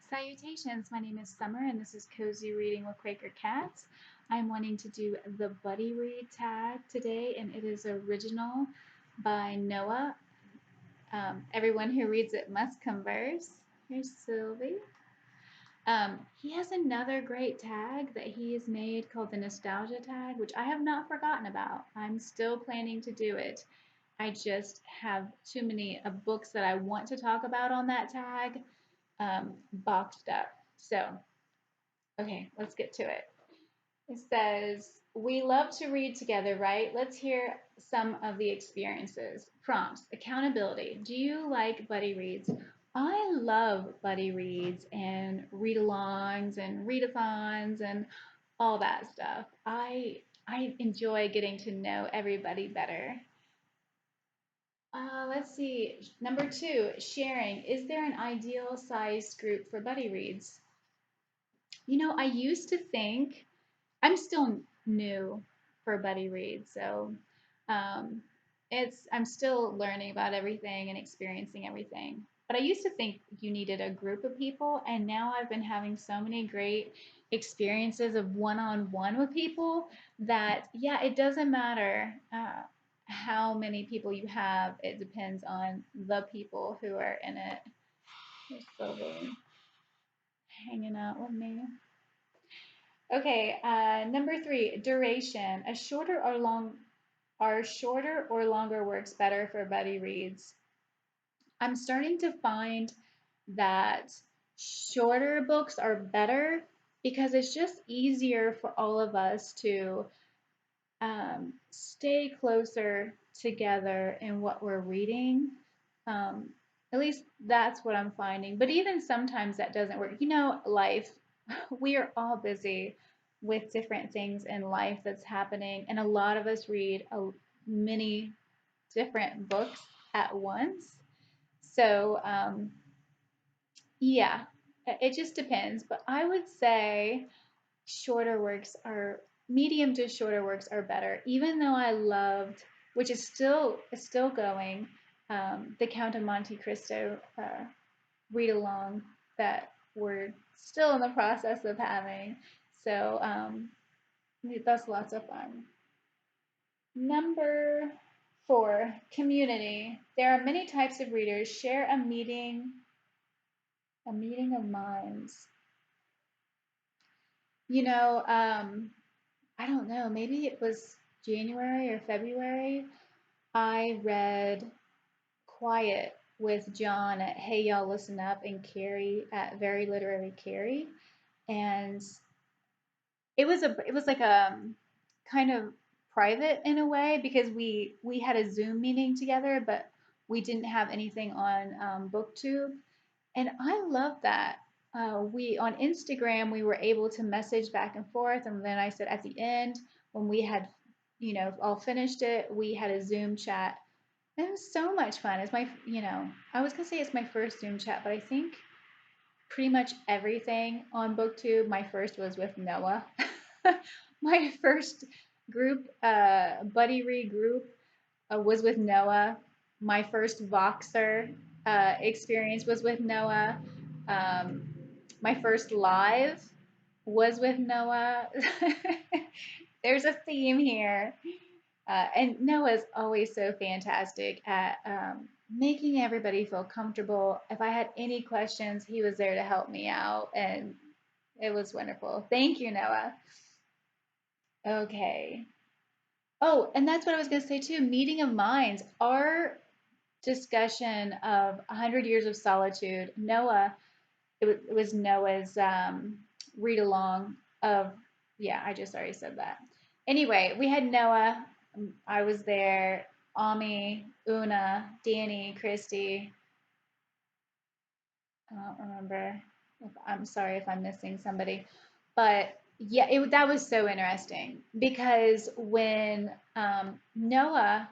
Salutations, my name is Summer and this is Cozy Reading with Quaker Cats. I'm wanting to do the Buddy Read tag today and it is original by Noah. Everyone who reads it must converse. Here's Sylvie. He has another great tag that he has made called the Nostalgia tag, which I have not forgotten about. I'm still planning to do it. I just have too many books that I want to talk about on that tag boxed up. So, okay, let's get to it. It says, we love to read together, right? Let's hear some of the experiences. Prompts, accountability. Do you like buddy reads? I love buddy reads and read-alongs and readathons and all that stuff. I enjoy getting to know everybody better. Let's see. Number two, sharing. Is there an ideal sized group for buddy reads? I used to think I'm still new for buddy reads, so um, I'm still learning about everything and experiencing everything. But I used to think you needed a group of people, and now I've been having so many great experiences of one-on-one with people that yeah, it doesn't matter how many people you have. It depends on the people who are in it. They're slowly hanging out with me. Okay, number three, duration. Are shorter or longer works better for buddy reads? I'm starting to find that shorter books are better because it's just easier for all of us to stay closer together in what we're reading. Um, at least that's what I'm finding. But even sometimes that doesn't work. Life, we are all busy with different things in life that's happening, and a lot of us read many different books at once. So, yeah, it just depends. But I would say shorter works are medium to shorter works are better. Even though I loved, which is still going, the Count of Monte Cristo read along that we're still in the process of having. So that's lots of fun. Number four, community. There are many types of readers. Share a meeting of minds. You know, I don't know, maybe it was January or February. I read Quiet with John at Hey Y'all Listen Up and Carrie at Very Literary Carrie. And it was like a kind of private in a way because we had a Zoom meeting together, but we didn't have anything on BookTube. And I love that. We on Instagram we were able to message back and forth, and then I said at the end when we had, all finished it, we had a Zoom chat. And it was so much fun. It's my, I was gonna say it's my first Zoom chat, but I think pretty much everything on BookTube. My first was with Noah. My first group, buddy read group, was with Noah. My first Voxer experience was with Noah. Um, my first live was with Noah. There's a theme here. And Noah's always so fantastic at making everybody feel comfortable. If I had any questions, he was there to help me out, and it was wonderful. Thank you, Noah. Okay. Oh, and that's what I was going to say too. Meeting of minds. Our discussion of 100 Years of Solitude, Noah, it was Noah's read along of, yeah, I just already said that. Anyway, we had Noah. I was there. Ami, Una, Danny, Christy. I don't remember. I'm sorry if I'm missing somebody, but yeah, that was so interesting because when Noah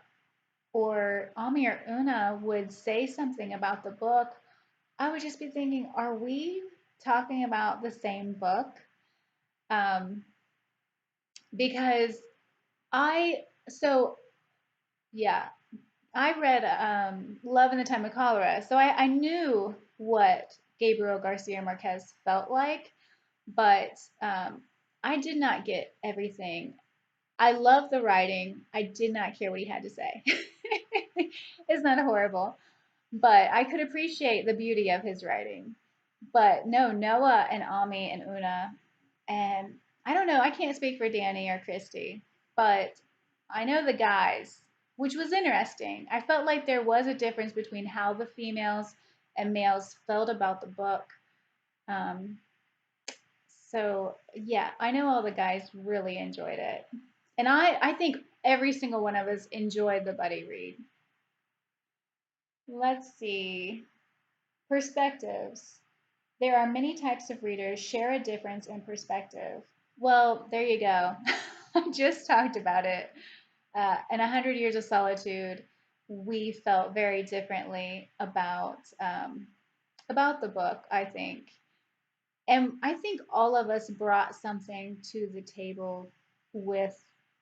or Ami or Una would say something about the book, I would just be thinking, are we talking about the same book? Um, because I, so yeah, I read Love in the Time of Cholera, so I knew what Gabriel Garcia Marquez felt like, but I did not get everything. I love the writing. I did not care what he had to say. Isn't that horrible? But I could appreciate the beauty of his writing. But no, Noah and Ami and Una, and I don't know, I can't speak for Danny or Christy, but I know the guys, which was interesting. I felt like there was a difference between how the females and males felt about the book. Um, so yeah, I know all the guys really enjoyed it. And I think every single one of us enjoyed the buddy read. Let's see. Perspectives. There are many types of readers, share a difference in perspective. Well, there you go. I just talked about it. In 100 Years of Solitude, we felt very differently about the book, I think. And I think all of us brought something to the table with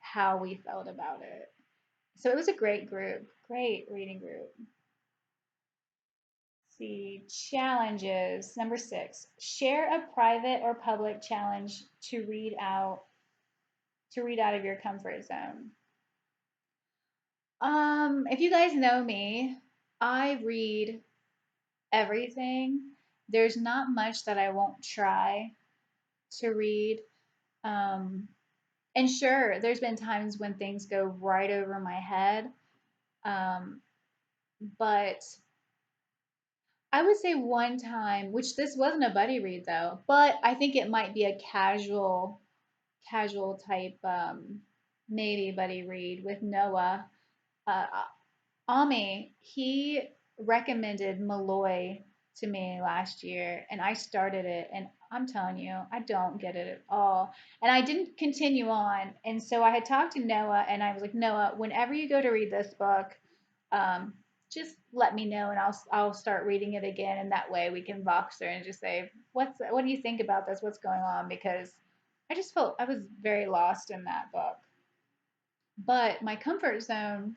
how we felt about it. So it was a great group, great reading group. See, challenges. Number 6. Share a private or public challenge to read out of your comfort zone. If you guys know me, I read everything. There's not much that I won't try to read. Um, and sure, there's been times when things go right over my head. Um, but I would say one time, which this wasn't a buddy read though, but I think it might be a casual type, maybe buddy read with Noah. Uh, Ami, he recommended Malloy to me last year, and I started it, and I'm telling you, I don't get it at all. And I didn't continue on, and so I had talked to Noah, and I was like, Noah, whenever you go to read this book, um, just let me know, and I'll start reading it again, and that way we can box her and just say, what do you think about this? What's going on? Because I just felt I was very lost in that book. But my comfort zone,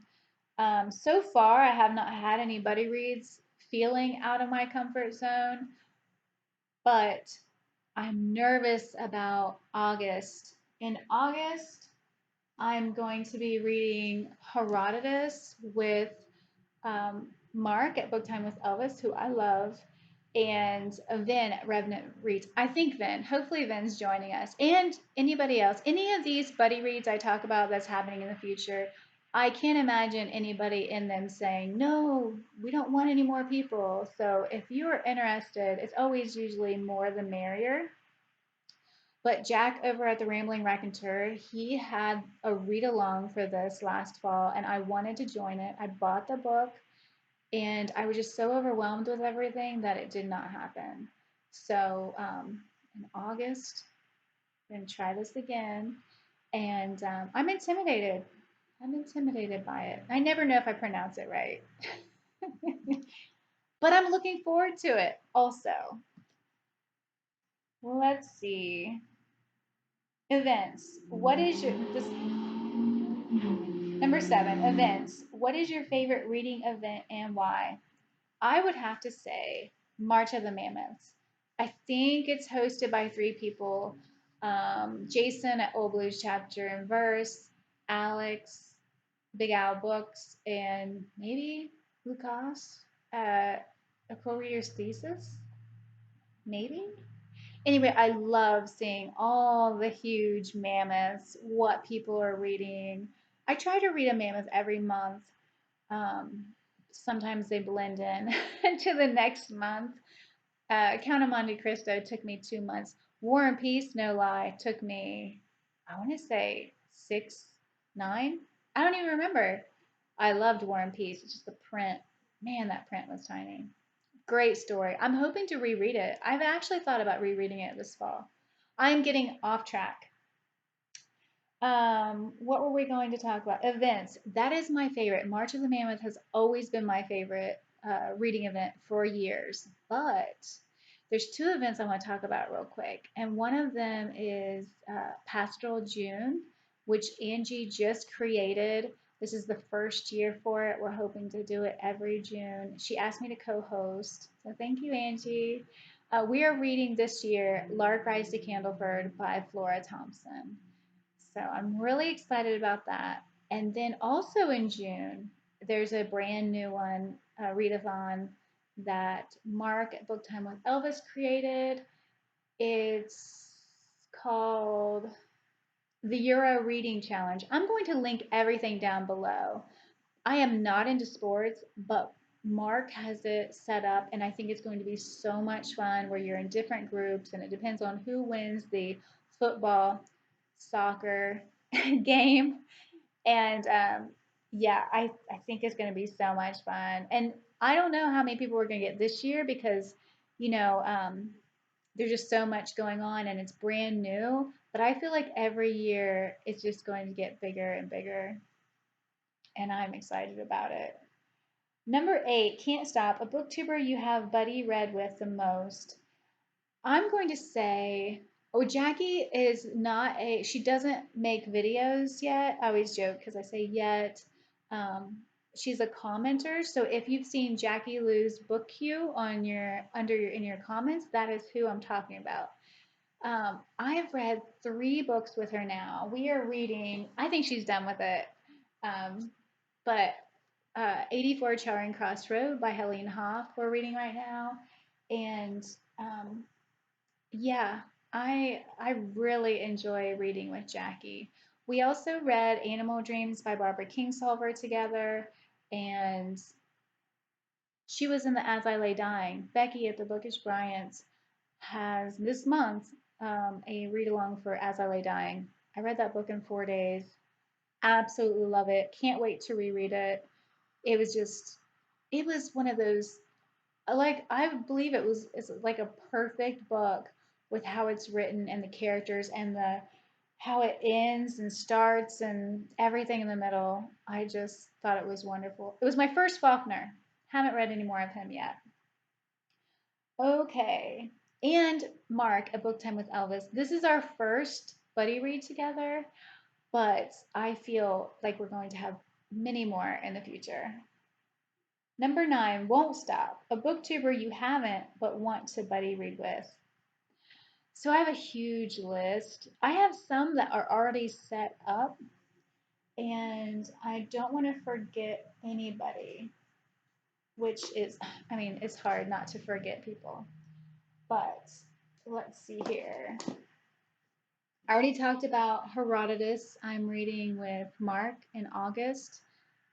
so far, I have not had any buddy reads feeling out of my comfort zone, but I'm nervous about August. In August, I'm going to be reading Herodotus with Mark at Book Time with Elvis, who I love, and Vin at Revenant Reads. I think Vin, hopefully Vin's joining us, and anybody else. Any of these buddy reads I talk about that's happening in the future, I can't imagine anybody in them saying, no, we don't want any more people. So if you are interested, it's always usually more the merrier. But Jack over at the Rambling Raconteur, he had a read along for this last fall, and I wanted to join it. I bought the book, and I was just so overwhelmed with everything that it did not happen. So in August, I'm going to try this again, and I'm intimidated. I'm intimidated by it. I never know if I pronounce it right, but I'm looking forward to it also. Let's see. Events. What is your this number 7? Events. What is your favorite reading event and why? I would have to say March of the Mammoths. I think it's hosted by 3 people. Jason at Old Blues Chapter and Verse, Alex, Big Al Books, and maybe Lucas at a co-reader's thesis. Maybe. Anyway, I love seeing all the huge mammoths, what people are reading. I try to read a mammoth every month. Um, Sometimes they blend in to the next month. Count of Monte Cristo took me 2 months. War and Peace, no lie, took me, I want to say 6, 9. I don't even remember. I loved War and Peace. It's just the print. Man, that print was tiny. Great story. I'm hoping to reread it. I've actually thought about rereading it this fall. I'm getting off track. What were we going to talk about? Events. That is my favorite. March of the Mammoth has always been my favorite reading event for years. But there's 2 events I want to talk about real quick. And one of them is Pastoral June, which Angie just created. This is the first year for it. We're hoping to do it every June. She asked me to co host. So thank you, Angie. We are reading this year Lark Rise to Candleford by Flora Thompson. So I'm really excited about that. And then also in June, there's a brand new one, readathon, that Mark at Book Time with Elvis created. It's called the Euro Reading Challenge. I'm going to link everything down below. I am not into sports, but Mark has it set up, and I think it's going to be so much fun where you're in different groups, and it depends on who wins the football, soccer game. And yeah, I think it's going to be so much fun. And I don't know how many people we're going to get this year because, you know, there's just so much going on and it's brand new. But I feel like every year it's just going to get bigger and bigger, and I'm excited about it. Number 8, Can't Stop, a booktuber you have buddy read with the most. I'm going to say, oh, Jackie is not she doesn't make videos yet. I always joke because I say yet. Um, she's a commenter. So if you've seen Jackie Lou's book queue on in your comments, that is who I'm talking about. I have read 3 books with her now. We are reading, I think she's done with it. Um, but 84 Charing Cross Road by Helene Hoff, we're reading right now. And yeah, I really enjoy reading with Jackie. We also read Animal Dreams by Barbara Kingsolver together, and she was in the As I Lay Dying. Becky at the Bookish Bryant's has this month a read along for As I Lay Dying. I read that book in 4 days. Absolutely love it. Can't wait to reread it. It was just, it was one of those, like, I believe it's like a perfect book with how it's written and the characters and the how it ends and starts and everything in the middle. I just thought it was wonderful. It was my first Faulkner. Haven't read any more of him yet. Okay. And Mark, A Book Time with Elvis. This is our first buddy read together, but I feel like we're going to have many more in the future. Number 9, Won't Stop, a booktuber you haven't but want to buddy read with. So I have a huge list. I have some that are already set up, and I don't want to forget anybody, which is, I mean, it's hard not to forget people. But let's see here. I already talked about Herodotus. I'm reading with Mark in August,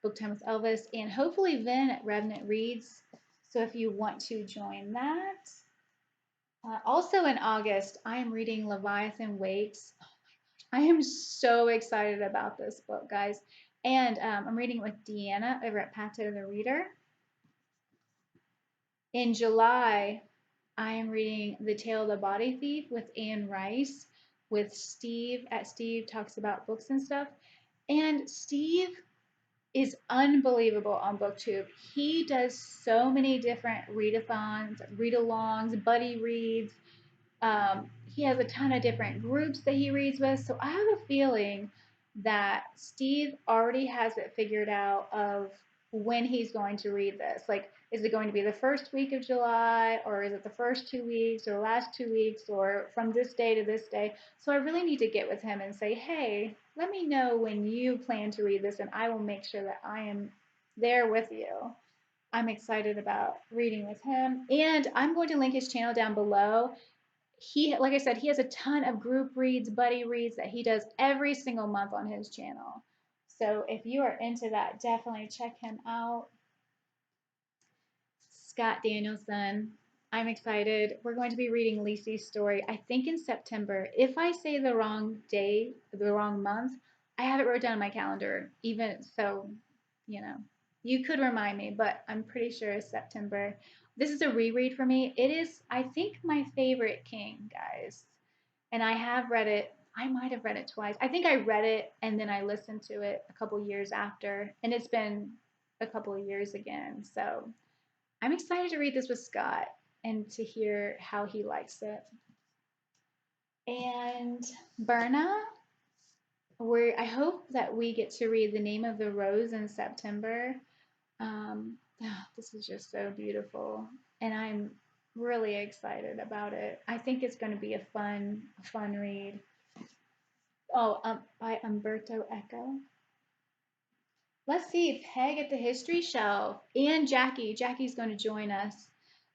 Book Time with Elvis, and hopefully Vin at Revenant Reads. So if you want to join that. Also in August, I am reading Leviathan Wakes. I am so excited about this book, guys. And I'm reading with Deanna over at Pato the Reader. In July, I am reading The Tale of the Body Thief with Anne Rice, with Steve at Steve Talks About Books and Stuff. And Steve is unbelievable on BookTube. He does so many different readathons, read-alongs, buddy reads. He has a ton of different groups that he reads with. So I have a feeling that Steve already has it figured out of when he's going to read this. Like, is it going to be the first week of July, or is it the first 2 weeks, or the last 2 weeks, or from this day to this day? So I really need to get with him and say, hey, let me know when you plan to read this, and I will make sure that I am there with you. I'm excited about reading with him. And I'm going to link his channel down below. He, like I said, he has a ton of group reads, buddy reads that he does every single month on his channel. So if you are into that, definitely check him out. Scott Danielson, I'm excited. We're going to be reading Lisi's story, I think in September. If I say the wrong day, the wrong month, I have it wrote down on my calendar. Even so, you know, you could remind me, but I'm pretty sure it's September. This is a reread for me. It is, I think, my favorite King, guys. And I have read it. I might have read it twice. I think I read it and then I listened to it a couple years after, and it's been a couple of years again. So I'm excited to read this with Scott and to hear how he likes it. And Berna, I hope that we get to read The Name of the Rose in September. This is just so beautiful, and Really excited about it. I think it's going to be a fun read. Oh, by Umberto Eco. Let's see, Peg at the History Shelf and Jackie. Jackie's going to join us.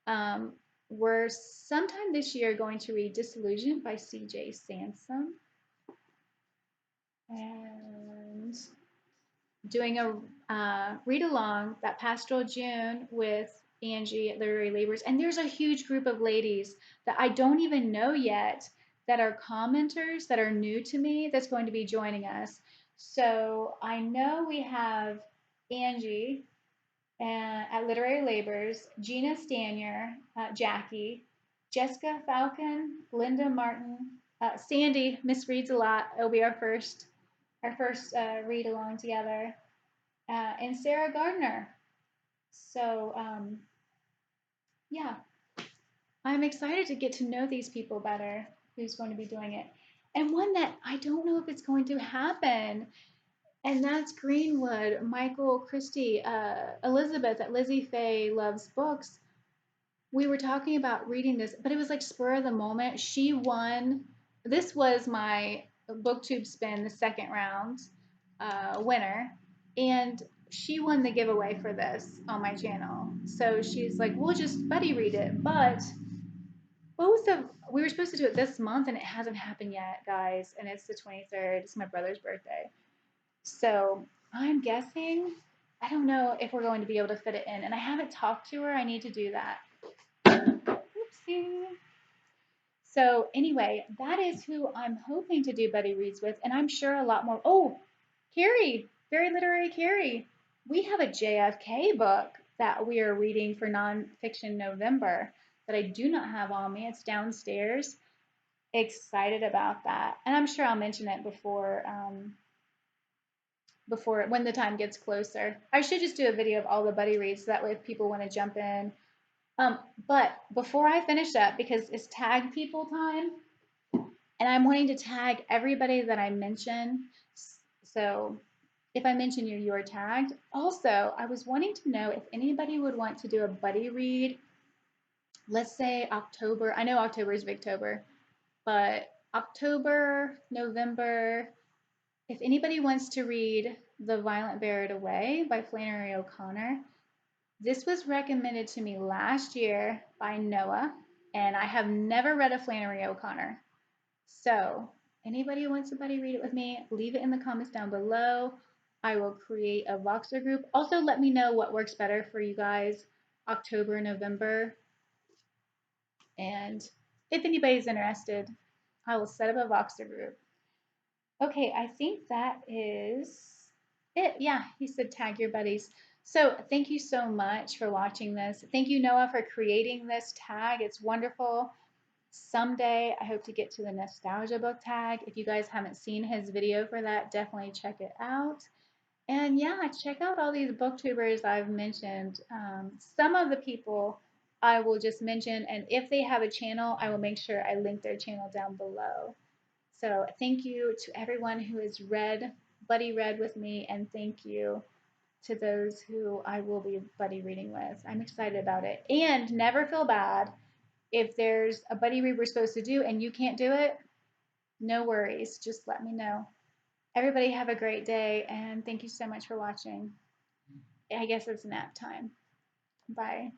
Um, we're sometime this year going to read Disillusioned by C.J. Sansom and doing a read along that Pastoral June with Angie at Literary Labors. And there's a huge group of ladies that I don't even know yet that are commenters that are new to me that's going to be joining us. So I know we have Angie at Literary Labors, Gina Stanier, Jackie, Jessica Falcon, Linda Martin, Sandy. Miss reads a lot. It'll be our first read along together, and Sarah Gardner. So yeah, I'm excited to get to know these people better. Who's going to be doing it? And one that I don't know if it's going to happen, and that's Greenwood, Michael Christie, Elizabeth at Lizzie Faye Loves Books. We were talking about reading this, but it was like spur of the moment. She won. This was my booktube spin, the second round winner, and she won the giveaway for this on my channel. So she's like, "We'll just buddy read it," but both of we were supposed to do it this month, and it hasn't happened yet, guys. And it's the 23rd. It's my brother's birthday, so I'm guessing. I don't know if we're going to be able to fit it in, and I haven't talked to her. I need to do that. Oopsie. So anyway, that is who I'm hoping to do buddy reads with, and I'm sure a lot more. Oh, Carrie, very literary Carrie. We have a JFK book that we are reading for nonfiction November that I do not have on me. It's downstairs. Excited about that, and I'm sure I'll mention it before when the time gets closer. I should just do a video of all the buddy reads so that way if people want to jump in. But before I finish up, because it's tag people time, and I'm wanting to tag everybody that I mention. So if I mention you, you're tagged. Also, I was wanting to know if anybody would want to do a buddy read. Let's say October. I know October is Victober, but October, November. If anybody wants to read The Violent Bear It Away by Flannery O'Connor, this was recommended to me last year by Noah, and I have never read a Flannery O'Connor. So, anybody who wants to buddy read it with me, leave it in the comments down below. I will create a Voxer group. Also, let me know what works better for you guys, October, November. And if anybody's interested, I will set up a Voxer group. Okay, I think that is it. Yeah, he said tag your buddies. So thank you so much for watching this. Thank you, Noah, for creating this tag. It's wonderful. Someday I hope to get to the nostalgia book tag. If you guys haven't seen his video for that, definitely check it out. And yeah, check out all these booktubers I've mentioned. Some of the people I will just mention, and if they have a channel, I will make sure I link their channel down below. So thank you to everyone who has buddy read with me, and thank you to those who I will be buddy reading with. I'm excited about it. And never feel bad if there's a buddy read we're supposed to do and you can't do it. No worries. Just let me know. Everybody have a great day, and thank you so much for watching. I guess it's nap time. Bye.